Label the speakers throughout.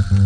Speaker 1: Halo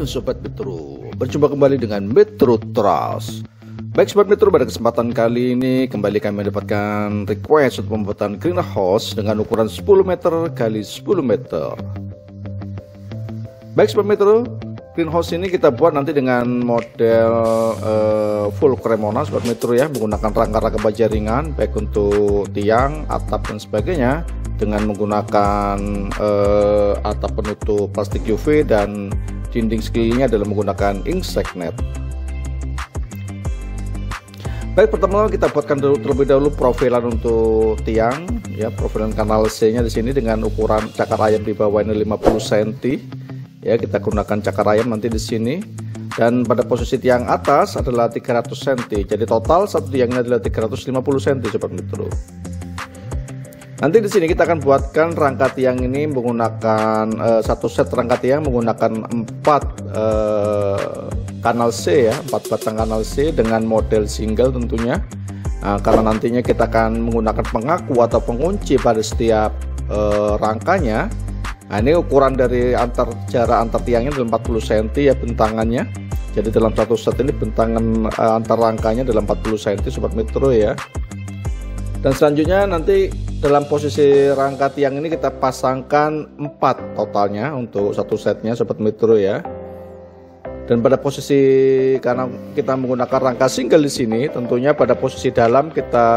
Speaker 1: Sobat Metro, berjumpa kembali dengan Metro Trust. Baik Sobat Metro, pada kesempatan kali ini kembali kami mendapatkan request untuk pembuatan greenhouse dengan ukuran 10 meter kali 10 meter. Baik Sobat Metro, greenhouse ini kita buat nanti dengan model full Cremona Sobat Metro ya, menggunakan rangka-rangka baja ringan baik untuk tiang, atap dan sebagainya, dengan menggunakan atap penutup plastik UV dan dinding sekelilingnya adalah menggunakan insect net. Baik, pertama kita buatkan terlebih dahulu profilan untuk tiang ya, profilan kanal C nya di sini dengan ukuran cakar ayam di bawah ini 50 cm ya, kita gunakan cakar ayam nanti di sini, dan pada posisi tiang atas adalah 300 cm, jadi total satu tiangnya adalah 350 cm Sobat Metro. Nanti di sini kita akan buatkan rangka tiang ini menggunakan satu set rangka tiang menggunakan 4 kanal C ya, 4 batang kanal C dengan model single tentunya. Karena nantinya kita akan menggunakan pengaku atau pengunci pada setiap rangkanya. Nah, ini ukuran dari jarak antar tiangnya adalah 40 cm ya bentangannya. Jadi dalam satu set ini bentangan antar rangkanya adalah 40 cm Sobat Metro ya. Dan selanjutnya nanti dalam posisi rangka tiang ini kita pasangkan 4 totalnya untuk satu setnya Sobat Metro ya. Dan pada posisi, karena kita menggunakan rangka single di sini, tentunya pada posisi dalam kita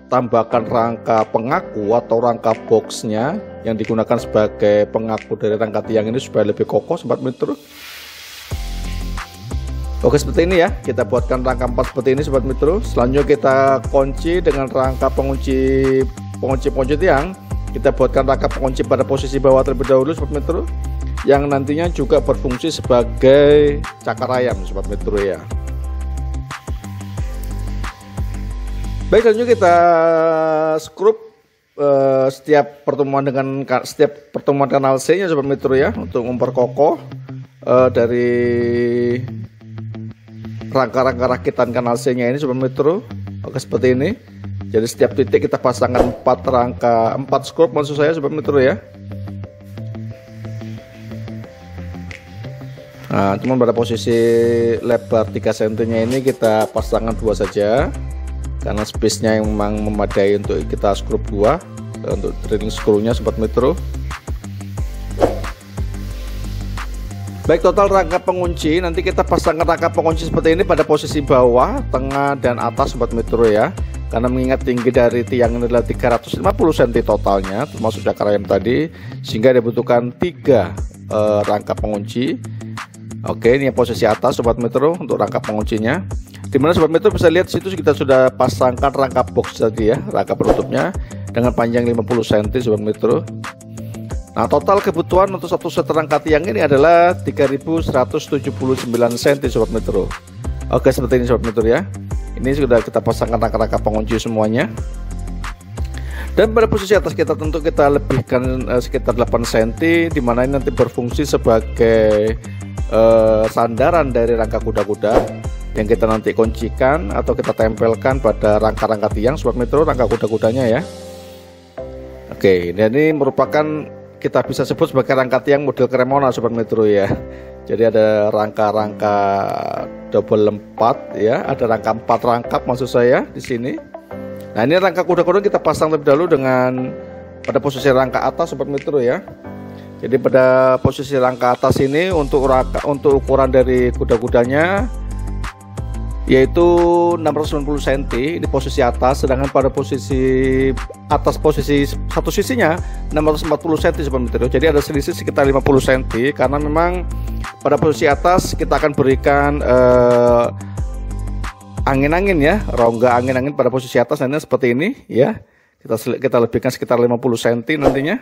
Speaker 1: tambahkan rangka pengaku atau rangka boxnya yang digunakan sebagai pengaku dari rangka tiang ini supaya lebih kokoh Sobat Metro. Oke, seperti ini ya, kita buatkan rangka 4 seperti ini Sobat Metro. Selanjutnya kita kunci dengan rangka pengunci tiang. Kita buatkan rangka pengunci pada posisi bawah terlebih dahulu Sobat Metro, yang nantinya juga berfungsi sebagai cakar ayam Sobat Metro ya. Baik, selanjutnya kita skrup setiap pertemuan kanal C nya Sobat Metro ya, untuk memperkokoh dari rangka-rangka rakitan kanal C nya ini Sobat Metro. Oke, seperti ini. Jadi setiap titik kita pasangkan 4 skrup maksud saya Sobat Metro ya. Nah, cuma pada posisi lebar 3 cm nya ini kita pasangkan 2 saja, karena space nya yang memang memadai untuk kita skrup 2 untuk drilling screw nya Sobat Metro. Baik, total rangka pengunci nanti kita pasangkan rangka pengunci seperti ini pada posisi bawah, tengah dan atas Sobat Metro ya. Karena mengingat tinggi dari tiang ini adalah 350 cm totalnya termasuk cakar ayam tadi, sehingga dibutuhkan 3 rangka pengunci. Oke, ini posisi atas Sobat Metro untuk rangka penguncinya. Dimana Sobat Metro bisa lihat situ kita sudah pasangkan rangka box tadi ya, rangka penutupnya dengan panjang 50 cm Sobat Metro. Nah, total kebutuhan untuk satu set rangka tiang ini adalah 3179 cm Sobat Metro. Oke, seperti ini Sobat Metro ya. Ini sudah kita pasangkan rangka-rangka pengunci semuanya. Dan pada posisi atas kita tentu kita lebihkan sekitar 8 cm, dimana ini nanti berfungsi sebagai sandaran dari rangka kuda-kuda yang kita nanti kuncikan atau kita tempelkan pada rangka-rangka tiang Sobat Metro, rangka kuda-kudanya ya. Oke, dan ini merupakan kita bisa sebut sebagai rangka tiang model Cremona Sobat Metro ya. Jadi ada rangka-rangka double 4 ya, ada rangka 4 rangkap maksud saya di sini. Nah, ini rangka kuda-kuda kita pasang terlebih dahulu dengan pada posisi rangka atas Sobat Metro ya. Jadi pada posisi rangka atas ini untuk ukuran dari kuda-kudanya yaitu 690 cm di posisi atas, sedangkan pada posisi atas posisi satu sisinya 640 cm Sobat Metro. Jadi ada selisih sekitar 50 cm karena memang pada posisi atas kita akan berikan angin-angin ya, rongga angin-angin pada posisi atas nantinya seperti ini ya. Kita lebihkan sekitar 50 cm nantinya.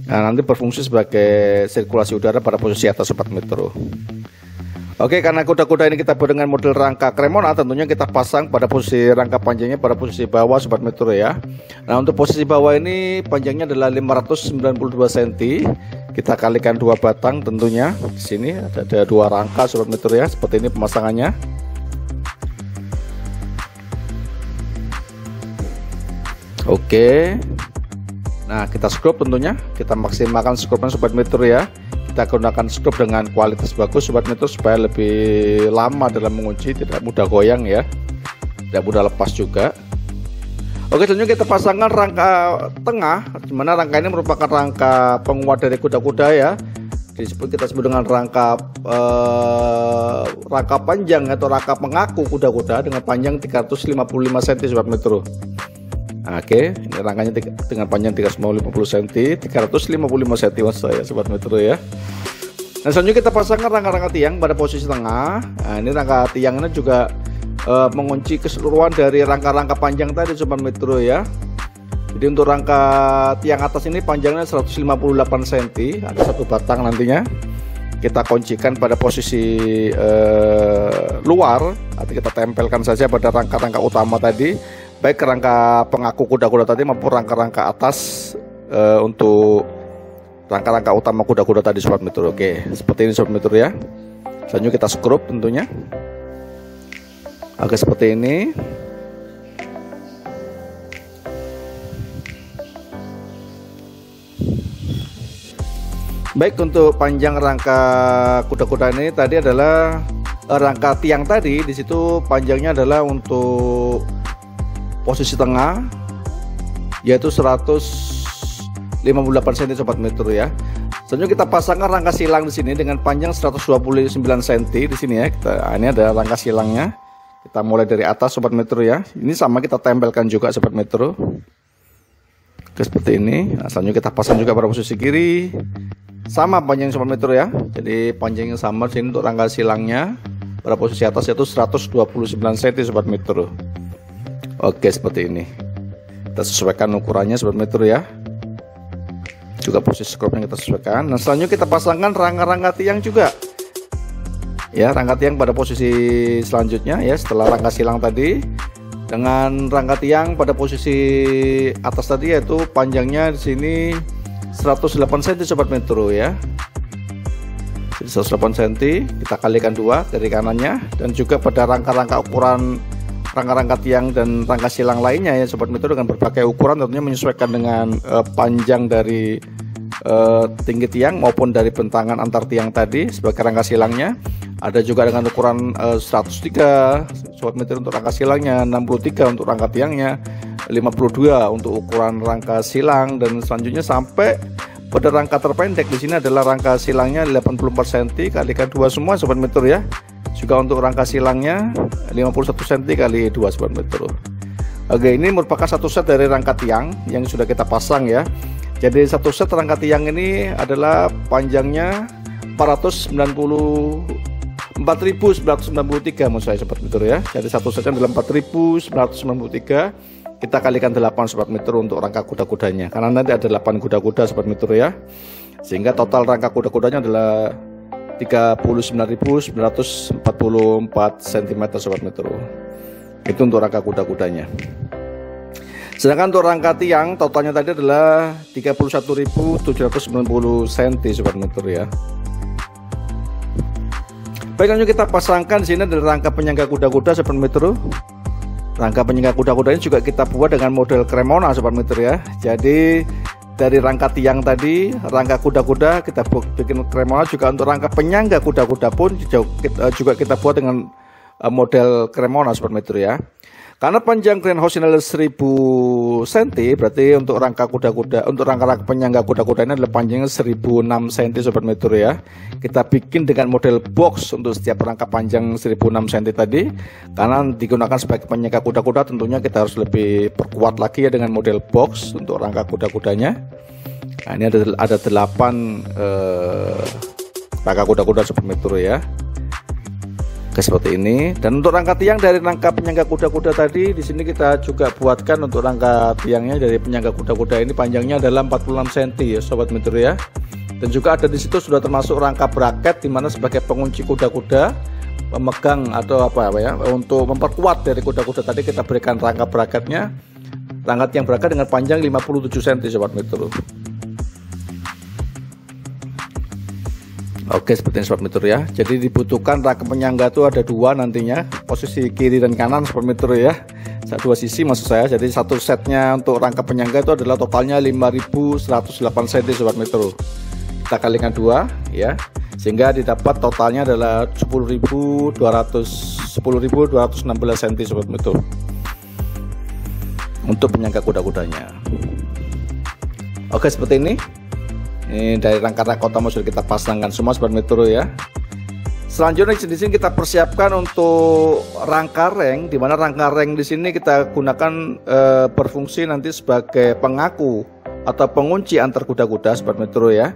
Speaker 1: Nah, nanti berfungsi sebagai sirkulasi udara pada posisi atas Sobat Metro. Oke, karena kuda-kuda ini kita buat dengan model rangka Cremona, tentunya kita pasang pada posisi rangka panjangnya pada posisi bawah Sobat Metro ya. Nah, untuk posisi bawah ini panjangnya adalah 592 cm. Kita kalikan 2 batang tentunya. Di sini ada 2 rangka Sobat Metro ya. Seperti ini pemasangannya. Oke. Nah, kita skrup tentunya. Kita maksimalkan skrupnya Sobat Metro ya. Kita gunakan skrup dengan kualitas bagus Sobat Metro supaya lebih lama dalam mengunci, tidak mudah goyang ya, tidak mudah lepas juga. Oke, selanjutnya kita pasangkan rangka tengah, dimana rangka ini merupakan rangka penguat dari kuda-kuda ya. Kita sebut dengan rangka panjang atau rangka pengaku kuda-kuda dengan panjang 355 cm Sobat Metro. Oke, ini rangkanya dengan panjang 350 cm, 355 cm maksud saya Sobat Metro ya. Nah, selanjutnya kita pasangkan rangka-rangka tiang pada posisi tengah. Nah, ini rangka tiangnya juga mengunci keseluruhan dari rangka-rangka panjang tadi Sobat Metro ya. Jadi untuk rangka tiang atas ini panjangnya 158 cm, ada 1 batang nantinya. Kita kuncikan pada posisi luar, atau kita tempelkan saja pada rangka-rangka utama tadi. Baik rangka pengaku kuda-kuda tadi maupun rangka-rangka atas untuk rangka-rangka utama kuda-kuda tadi Sobat Metro. Oke, seperti ini Sobat Metro ya. Selanjutnya kita skrup tentunya. Oke, seperti ini. Baik, untuk panjang rangka kuda-kuda ini tadi adalah rangka tiang tadi, di situ panjangnya adalah untuk posisi tengah yaitu 158 cm Sobat Metro ya. Selanjutnya kita pasangkan rangka silang di sini dengan panjang 129 cm di sini ya. Ini ada rangka silangnya. Kita mulai dari atas Sobat Metro ya. Ini sama kita tempelkan juga Sobat Metro. Oke, seperti ini. Nah, selanjutnya kita pasang juga pada posisi kiri. Sama panjang Sobat Metro ya. Jadi panjangnya sama di sini untuk rangka silangnya. Pada posisi atas yaitu 129 cm Sobat Metro. Oke, seperti ini. Kita sesuaikan ukurannya Sobat Metro ya. Juga posisi skrupnya kita sesuaikan. Nah, selanjutnya kita pasangkan rangka-rangka tiang juga. Ya, rangka tiang pada posisi selanjutnya ya, setelah rangka silang tadi. Dengan rangka tiang pada posisi atas tadi yaitu panjangnya di sini 108 cm Sobat Metro ya. Jadi 108 cm kita kalikan 2 dari kanannya, dan juga pada rangka-rangka ukuran rangka-rangka tiang dan rangka silang lainnya ya Sobat Metro dengan berbagai ukuran, tentunya menyesuaikan dengan panjang dari tinggi tiang maupun dari bentangan antar tiang tadi sebagai rangka silangnya. Ada juga dengan ukuran 103 Sobat Metro untuk rangka silangnya, 63 untuk rangka tiangnya, 52 untuk ukuran rangka silang, dan selanjutnya sampai pada rangka terpendek di sini adalah rangka silangnya 84 cm kalikan 2 semua Sobat Metro ya. Juga untuk rangka silangnya 51 cm kali 2 Sobat Metro. Oke, ini merupakan satu set dari rangka tiang yang sudah kita pasang ya. Jadi satu set rangka tiang ini adalah panjangnya 493 maksud saya Sobat Metro ya. Jadi satu setnya adalah 4993. Kita kalikan 8 Sobat Metro untuk rangka kuda-kudanya, karena nanti ada 8 kuda-kuda Sobat Metro ya. Sehingga total rangka kuda-kudanya adalah 39.944 cm Sobat Metro. Itu untuk rangka kuda-kudanya. Sedangkan untuk rangka tiang totalnya tadi adalah 31.790 cm Sobat Metro ya. Baik, lanjut kita pasangkan di sini adalah rangka penyangga kuda-kuda Sobat Metro. Rangka penyangga kuda-kuda ini juga kita buat dengan model Cremona Sobat Metro ya. Jadi dari rangka tiang tadi, rangka kuda-kuda kita bikin Cremona, juga untuk rangka penyangga kuda-kuda pun juga kita buat dengan model Cremona Sobat Metro ya. Karena panjang grand house ini adalah 1000 cm, berarti untuk rangka kuda-kuda, untuk rangka penyangga kuda-kuda ini adalah panjangnya 1006 cm Sobat Metro ya. Kita bikin dengan model box untuk setiap rangka panjang 1006 cm tadi. Karena digunakan sebagai penyangga kuda-kuda, tentunya kita harus lebih perkuat lagi ya dengan model box untuk rangka kuda-kudanya. Nah, ini ada 8 rangka kuda-kuda Sobat Metro ya. Seperti ini. Dan untuk rangka tiang dari rangka penyangga kuda-kuda tadi, di sini kita juga buatkan untuk rangka tiangnya dari penyangga kuda-kuda ini panjangnya adalah 46 cm ya Sobat Metro ya. Dan juga ada di situ sudah termasuk rangka bracket, di mana sebagai pengunci kuda-kuda, pemegang atau apa ya, untuk memperkuat dari kuda-kuda tadi kita berikan rangka bracketnya, rangka tiang bracket dengan panjang 57 cm Sobat Metro. Oke, seperti ini Sobat Metro ya. Jadi dibutuhkan rangka penyangga itu ada dua nantinya, posisi kiri dan kanan Sobat Metro ya, dua sisi maksud saya. Jadi satu setnya untuk rangka penyangga itu adalah totalnya 5108 cm Sobat Metro. Kita kalikan 2 ya, sehingga didapat totalnya adalah 10.216 cm Sobat Metro untuk penyangga kuda-kudanya. Oke, seperti ini. Ini dari rangka-rangka utama sudah kita pasangkan semua Sobat Metro ya. Selanjutnya di sini kita persiapkan untuk rangka reng, di mana rangka reng di sini kita gunakan berfungsi nanti sebagai pengaku atau pengunci antar kuda-kuda Sobat Metro ya.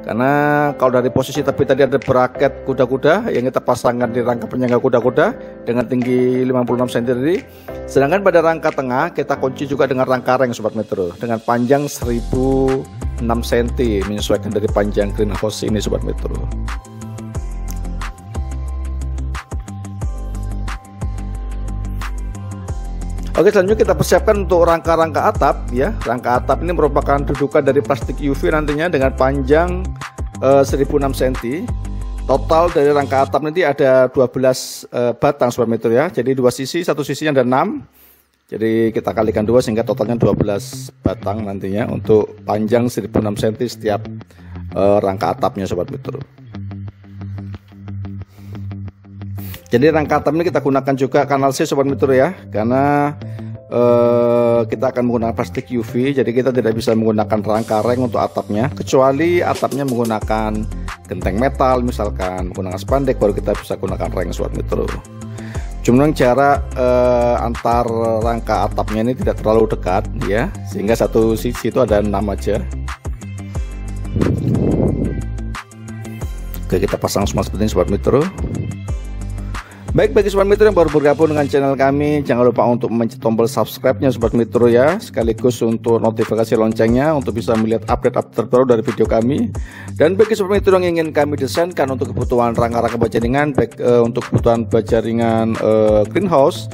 Speaker 1: Karena kalau dari posisi tepi tadi ada bracket kuda-kuda yang kita pasangkan di rangka penyangga kuda-kuda dengan tinggi 56 cm tadi. Sedangkan pada rangka tengah kita kunci juga dengan rangka reng Sobat Metro dengan panjang 1006 cm, menyesuaikan dari panjang greenhouse ini Sobat Metro. Oke, selanjutnya kita persiapkan untuk rangka-rangka atap ya. Rangka atap ini merupakan dudukan dari plastik UV nantinya dengan panjang 1006 cm. Total dari rangka atap nanti ada 12 batang Sobat Metro ya. Jadi dua sisi, satu sisinya ada 6. Jadi kita kalikan 2 sehingga totalnya 12 batang nantinya untuk panjang 1006 cm setiap rangka atapnya Sobat Metro. Jadi rangka atap ini kita gunakan juga kanal C Sobat Metro ya, karena kita akan menggunakan plastik UV, jadi kita tidak bisa menggunakan rangka reng untuk atapnya, kecuali atapnya menggunakan genteng metal, misalkan menggunakan spandek, baru kita bisa gunakan reng Sobat Metro. Cuman jarak antar rangka atapnya ini tidak terlalu dekat ya, sehingga satu sisi itu ada 6 aja. Oke, kita pasang semua seperti ini Sobat Metro. Baik, bagi Sobat Metro yang baru bergabung dengan channel kami, jangan lupa untuk mencet tombol subscribe-nya Sobat Metro ya, sekaligus untuk notifikasi loncengnya untuk bisa melihat update-update terbaru dari video kami. Dan bagi Sobat Metro yang ingin kami desainkan untuk kebutuhan rangka-rangka baja ringan, baik untuk kebutuhan baja ringan greenhouse,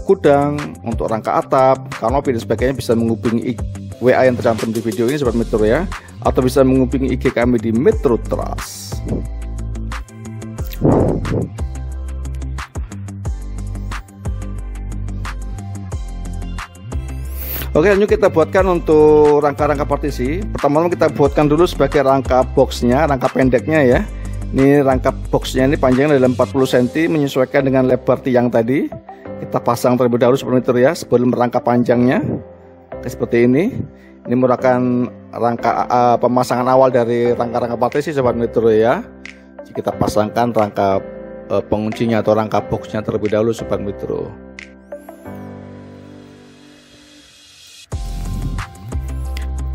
Speaker 1: gudang, untuk rangka atap, kanopi dan sebagainya, bisa menghubungi WA yang tercantum di video ini Sobat Metro ya, atau bisa menghubungi IG kami di Metro Trust. Oke, lanjut kita buatkan untuk rangka-rangka partisi. Pertama-tama kita buatkan dulu sebagai rangka boxnya, rangka pendeknya ya. Ini rangka boxnya ini panjangnya adalah 40 cm, menyesuaikan dengan lebar tiang tadi. Kita pasang terlebih dahulu Sobat Metro ya, sebelum rangka panjangnya. Oke, seperti ini. Ini merupakan rangka pemasangan awal dari rangka-rangka partisi Sobat Metro ya. Jadi kita pasangkan rangka penguncinya atau rangka boxnya terlebih dahulu Sobat Metro.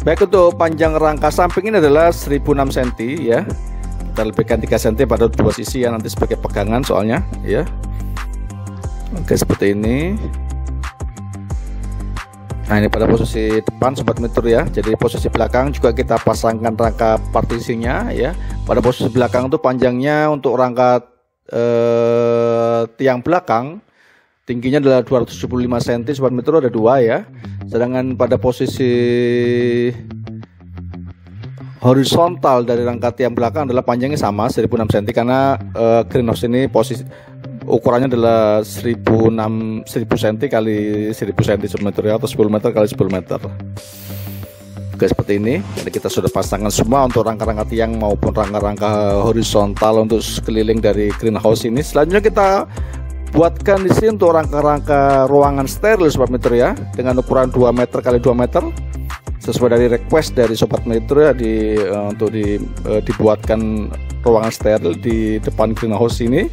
Speaker 1: Baik, untuk panjang rangka samping ini adalah 1006 cm ya. Kita lebihkan 3 cm pada dua sisi ya, nanti sebagai pegangan soalnya ya. Oke, seperti ini. Nah, ini pada posisi depan Sobat Metro ya. Jadi posisi belakang juga kita pasangkan rangka partisinya ya. Pada posisi belakang itu panjangnya untuk rangka tiang belakang tingginya adalah 275 cm Sobat Metro, ada 2 ya. Sedangkan pada posisi horizontal dari rangka tiang belakang adalah panjangnya sama 1006 cm, karena greenhouse ini posisi ukurannya adalah 1000 cm kali 1000 cm Sobat Metro atau 10 meter kali 10 meter. Oke, seperti ini. Jadi kita sudah pasangkan semua untuk rangka-rangka tiang maupun rangka-rangka horizontal untuk sekeliling dari greenhouse ini. Selanjutnya kita buatkan di sini untuk rangka-rangka ruangan steril Sobat Metro ya, dengan ukuran 2 meter kali 2 meter sesuai dari request dari Sobat Metro ya, untuk dibuatkan ruangan steril di depan greenhouse ini.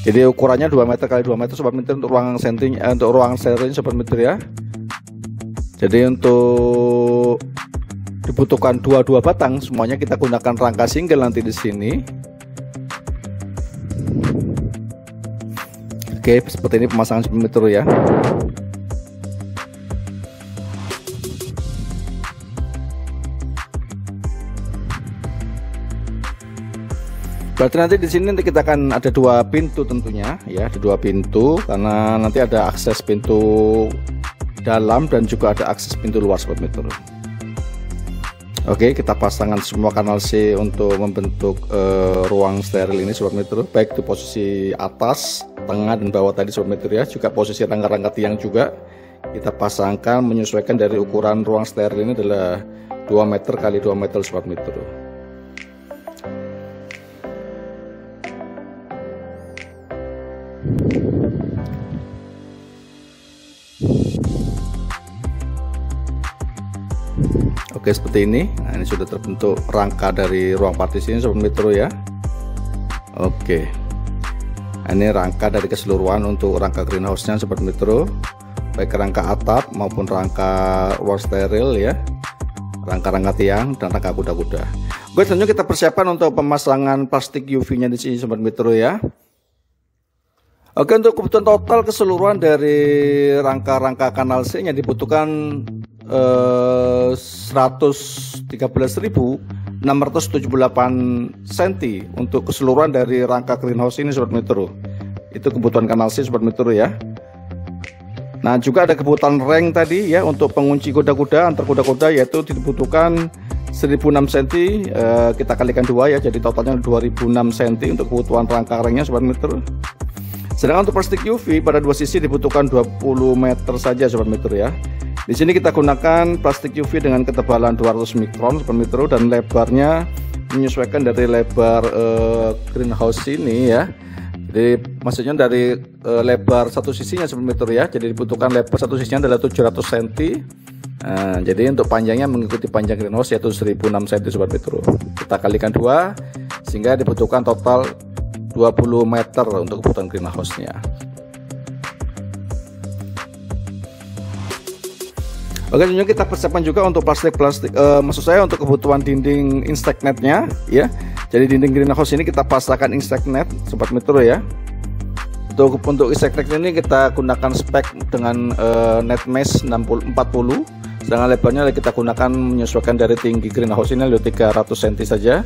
Speaker 1: Jadi ukurannya 2 meter kali 2 meter Sobat Metro untuk ruangan steril Sobat Metro ya. Jadi untuk dibutuhkan 22 batang, semuanya kita gunakan rangka single nanti di sini. Oke, seperti ini pemasangan Sobat Metro ya. Berarti nanti di sini nanti kita akan ada 2 pintu tentunya ya, ada 2 pintu karena nanti ada akses pintu dalam dan juga ada akses pintu luar sobat metro. Oke, kita pasangkan semua kanal C untuk membentuk ruang steril ini sobat metro, baik itu posisi atas, tengah dan bawah tadi sobat metro ya, juga posisi rangka-rangka tiang juga kita pasangkan menyesuaikan dari ukuran ruang steril ini adalah 2 meter kali 2 meter sobat metro. Oke, seperti ini. Nah, ini sudah terbentuk rangka dari ruang partisi ini sobat metro ya. Oke, nah, ini rangka dari keseluruhan untuk rangka greenhouse-nya sobat metro, baik rangka atap maupun rangka ruang steril ya, rangka-rangka tiang dan rangka kuda-kuda. Oke, selanjutnya kita persiapkan untuk pemasangan plastik UV-nya di sini sobat metro ya. Oke, untuk kebutuhan total keseluruhan dari rangka-rangka kanal C nya dibutuhkan 113.678 cm untuk keseluruhan dari rangka greenhouse ini sobat metro. Itu kebutuhan kanal C sobat metro ya. Nah, juga ada kebutuhan ring tadi ya untuk pengunci kuda-kuda antar kuda-kuda, yaitu dibutuhkan 1006 cm, kita kalikan 2 ya, jadi totalnya 2006 cm untuk kebutuhan rangka ringnya sobat metro. Sedangkan untuk plastik UV pada 2 sisi dibutuhkan 20 meter saja sobat metro ya. Di sini kita gunakan plastik UV dengan ketebalan 200 mikron sobat metro dan lebarnya menyesuaikan dari lebar greenhouse ini ya. Jadi maksudnya dari lebar satu sisinya sobat metro ya. Jadi dibutuhkan lebar satu sisinya adalah 700 cm. Nah, jadi untuk panjangnya mengikuti panjang greenhouse yaitu 1006 cm sobat metro. Kita kalikan 2 sehingga dibutuhkan total 20 meter untuk kebutuhan greenhouse-nya. Oke, selanjutnya kita persiapkan juga untuk plastik maksud saya untuk kebutuhan dinding insect net-nya ya. Jadi dinding greenhouse ini kita pasangkan insect net sobat metro ya. Untuk insect net ini kita gunakan spek dengan net mesh 40, sedangkan lebarnya kita gunakan menyesuaikan dari tinggi greenhouse ini 300 cm saja.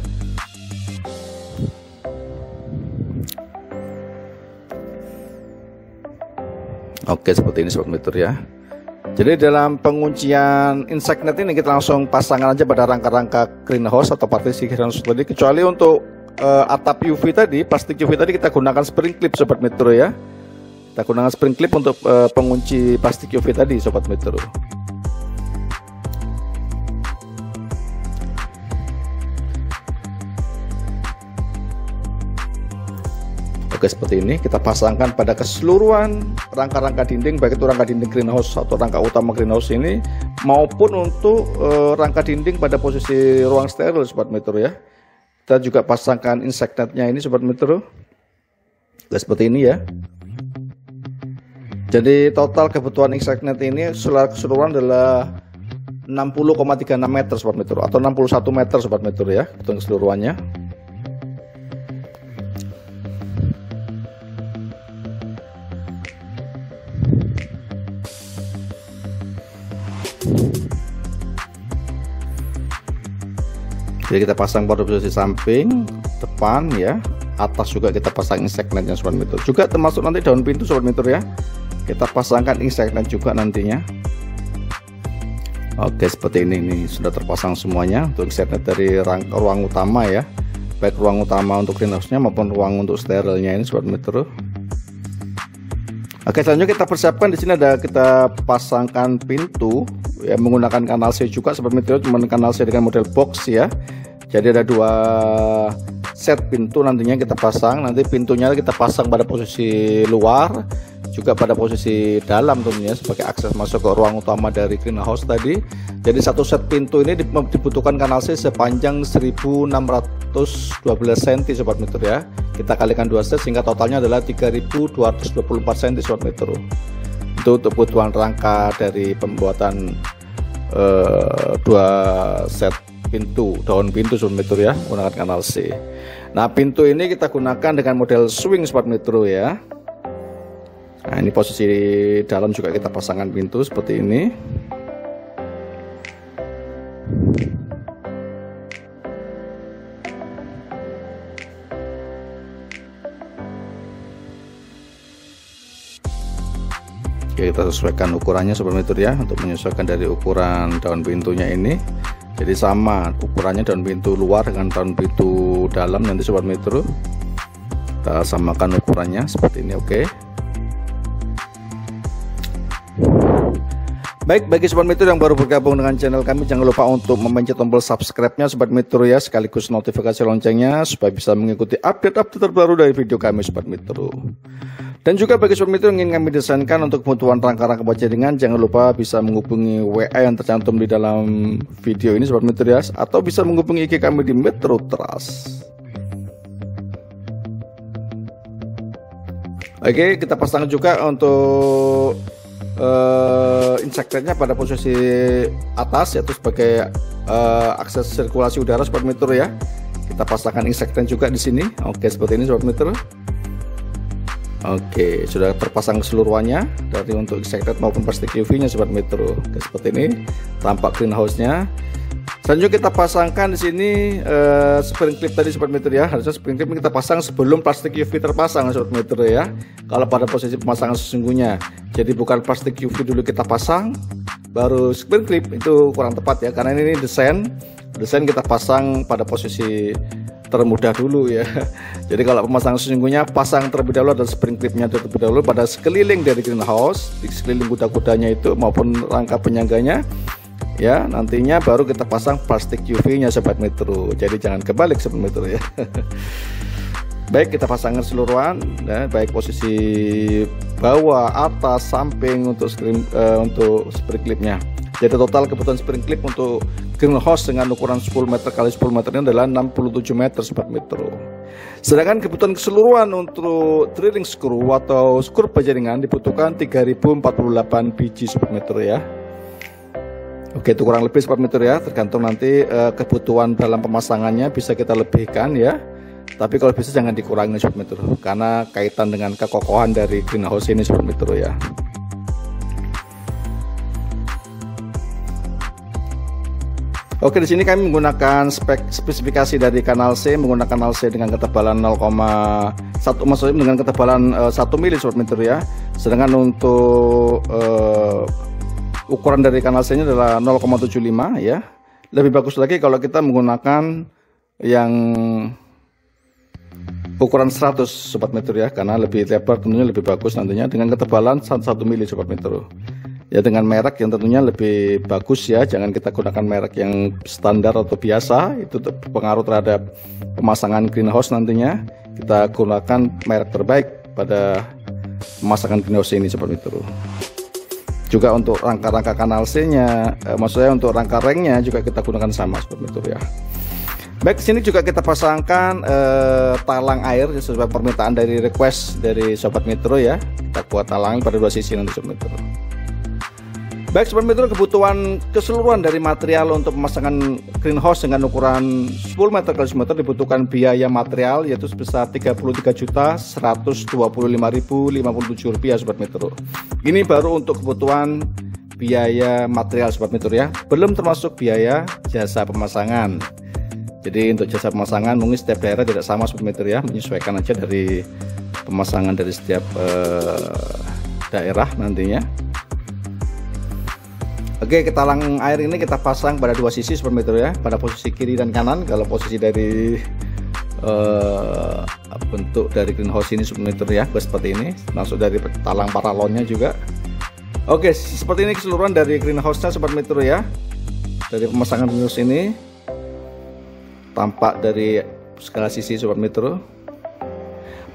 Speaker 1: Oke, seperti ini sobat metro ya. Jadi dalam penguncian insect net ini kita langsung pasangkan aja pada rangka-rangka greenhouse atau partisi greenhouse tadi, kecuali untuk atap UV tadi, plastik UV tadi kita gunakan spring clip sobat metro ya. Kita gunakan spring clip untuk pengunci plastik UV tadi sobat metro. Oke, seperti ini kita pasangkan pada keseluruhan rangka-rangka dinding, baik itu rangka dinding greenhouse atau rangka utama greenhouse ini maupun untuk rangka dinding pada posisi ruang steril sobat metro ya. Kita juga pasangkan insect net-nya ini sobat metro. Oke, seperti ini ya. Jadi total kebutuhan insect net ini keseluruhan adalah 60,36 meter sobat metro atau 61 meter sobat metro ya, kebutuhan keseluruhannya. Jadi kita pasang pada posisi samping, depan ya, atas juga kita pasang insect net-nya sobat metro. Juga termasuk nanti daun pintu sobat metro ya. Kita pasangkan insect net juga nantinya. Oke, seperti ini sudah terpasang semuanya untuk insect net dari ruang utama ya. Baik ruang utama untuk greenhouse-nya maupun ruang untuk sterilnya ini sobat metro. Oke, selanjutnya kita persiapkan di sini ada kita pasangkan pintu ya menggunakan kanal C juga sobat metro, cuma kanal C dengan model box ya. Jadi ada 2 set pintu nantinya kita pasang. Nanti pintunya kita pasang pada posisi luar juga pada posisi dalam tentunya sebagai akses masuk ke ruang utama dari greenhouse tadi. Jadi satu set pintu ini dibutuhkan kanal C sepanjang 1612 cm sobat metro ya. Kita kalikan 2 set sehingga totalnya adalah 3224 cm sobat metro. Itu untuk kebutuhan rangka dari pembuatan 2 set pintu, daun pintu sobat metro ya, menggunakan kanal C. Nah, pintu ini kita gunakan dengan model swing sobat metro ya. Nah, ini posisi dalam juga kita pasangkan pintu seperti ini. Oke, kita sesuaikan ukurannya Sobat Metro ya, untuk menyesuaikan dari ukuran daun pintunya ini. Jadi sama ukurannya daun pintu luar dengan daun pintu dalam nanti Sobat Metro. Kita samakan ukurannya seperti ini. Oke. Baik, bagi Sobat Metro yang baru bergabung dengan channel kami, jangan lupa untuk memencet tombol subscribe-nya Sobat Metro ya, sekaligus notifikasi loncengnya supaya bisa mengikuti update-update terbaru dari video kami Sobat Metro. Dan juga bagi Sobat Metro yang ingin kami desainkan untuk kebutuhan rangka-rangka buat jaringan, jangan lupa bisa menghubungi WA yang tercantum di dalam video ini Sobat Metro ya, atau bisa menghubungi IG kami di Metro Trust. Oke, kita pasang juga untuk injektornya pada posisi atas, yaitu sebagai akses sirkulasi udara Sobat Metro ya. Kita pasangkan injektor juga di sini. Oke, seperti ini Sobat Metro. Oke, sudah terpasang keseluruhannya dari untuk injektor maupun plastik UV nya Sobat Metro. Oke, seperti ini tampak greenhouse-nya. Selanjutnya kita pasangkan di sini spring clip tadi Sobat Metro ya. Harusnya spring clip kita pasang sebelum plastik UV terpasang Sobat Metro ya, kalau pada posisi pemasangan sesungguhnya. Jadi bukan plastik UV dulu kita pasang baru spring clip, itu kurang tepat ya, karena ini desain kita pasang pada posisi termudah dulu ya. Jadi kalau pemasangan sesungguhnya pasang terlebih dahulu dan spring clipnya terlebih dahulu pada sekeliling dari greenhouse, di sekeliling kuda-kudanya itu maupun rangka penyangganya ya, nantinya baru kita pasang plastik UV nya Sobat Metro. Jadi jangan kebalik Sobat Metro ya. Baik, kita pasangkan keseluruhan ya, baik posisi bawah, atas, samping untuk spring clipnya. Jadi total kebutuhan spring clip untuk greenhouse dengan ukuran 10 meter x 10 meter ini adalah 67 meter Sobat Metro. Sedangkan kebutuhan keseluruhan untuk drilling screw atau skru penjaringan dibutuhkan 3048 biji Sobat Metro ya. Oke, itu kurang lebih Sobat Metro ya, tergantung nanti kebutuhan dalam pemasangannya bisa kita lebihkan ya. Tapi kalau bisa jangan dikurangi Sobat Metro, karena kaitan dengan kekokohan dari greenhouse ini Sobat Metro ya. Oke, di sini kami menggunakan spesifikasi dari kanal C, menggunakan kanal C dengan ketebalan 0,1, maksudnya dengan ketebalan 1 mili Sobat Metro ya. Sedangkan untuk ukuran dari kanal C nya adalah 0,75 ya. Lebih bagus lagi kalau kita menggunakan yang ukuran 100 Sobat Metro ya, karena lebih lebar tentunya lebih bagus nantinya dengan ketebalan 1 mili Sobat Metro. Ya, dengan merek yang tentunya lebih bagus ya, jangan kita gunakan merek yang standar atau biasa, itu berpengaruh terhadap pemasangan greenhouse nantinya. Kita gunakan merek terbaik pada pemasangan greenhouse ini Sobat Metro. Juga untuk rangka-rangka kanal C nya, maksudnya untuk rangka ringnya juga kita gunakan sama Sobat Metro ya. Baik, sini juga kita pasangkan talang air sesuai permintaan dari request dari Sobat Metro ya. Kita buat talang pada dua sisi nanti Sobat Metro. Baik Sobat Metro, kebutuhan keseluruhan dari material untuk pemasangan greenhouse dengan ukuran 10 meter x 10 meter dibutuhkan biaya material yaitu sebesar Rp33.125.057 Sobat Metro. Ini baru untuk kebutuhan biaya material Sobat Metro ya, belum termasuk biaya jasa pemasangan. Jadi untuk jasa pemasangan mungkin setiap daerah tidak sama Sobat Metro ya, menyesuaikan aja dari pemasangan dari setiap daerah nantinya. Oke, talang air ini kita pasang pada dua sisi Sobat Metro ya, pada posisi kiri dan kanan. Kalau posisi dari bentuk dari greenhouse ini Sobat Metro ya, seperti ini, masuk dari talang paralonnya juga. Oke, seperti ini keseluruhan dari greenhouse-nya Sobat Metro ya. Dari pemasangan greenhouse ini tampak dari segala sisi Sobat Metro.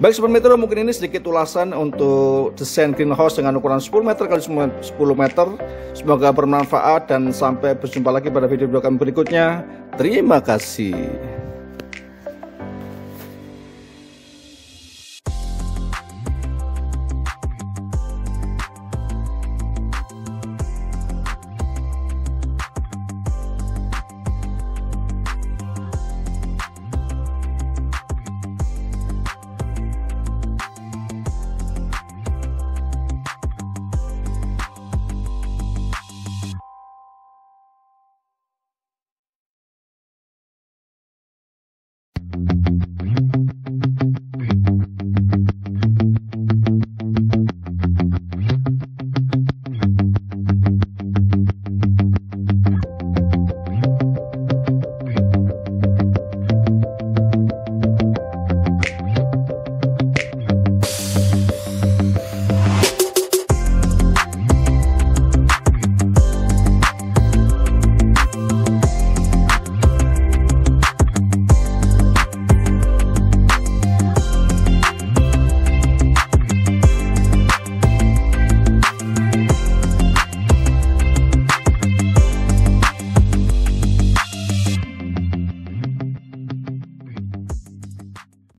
Speaker 1: Baik Sobat Metro, mungkin ini sedikit ulasan untuk desain greenhouse dengan ukuran 10 meter x 10 meter. Semoga bermanfaat dan sampai berjumpa lagi pada video kami berikutnya. Terima kasih.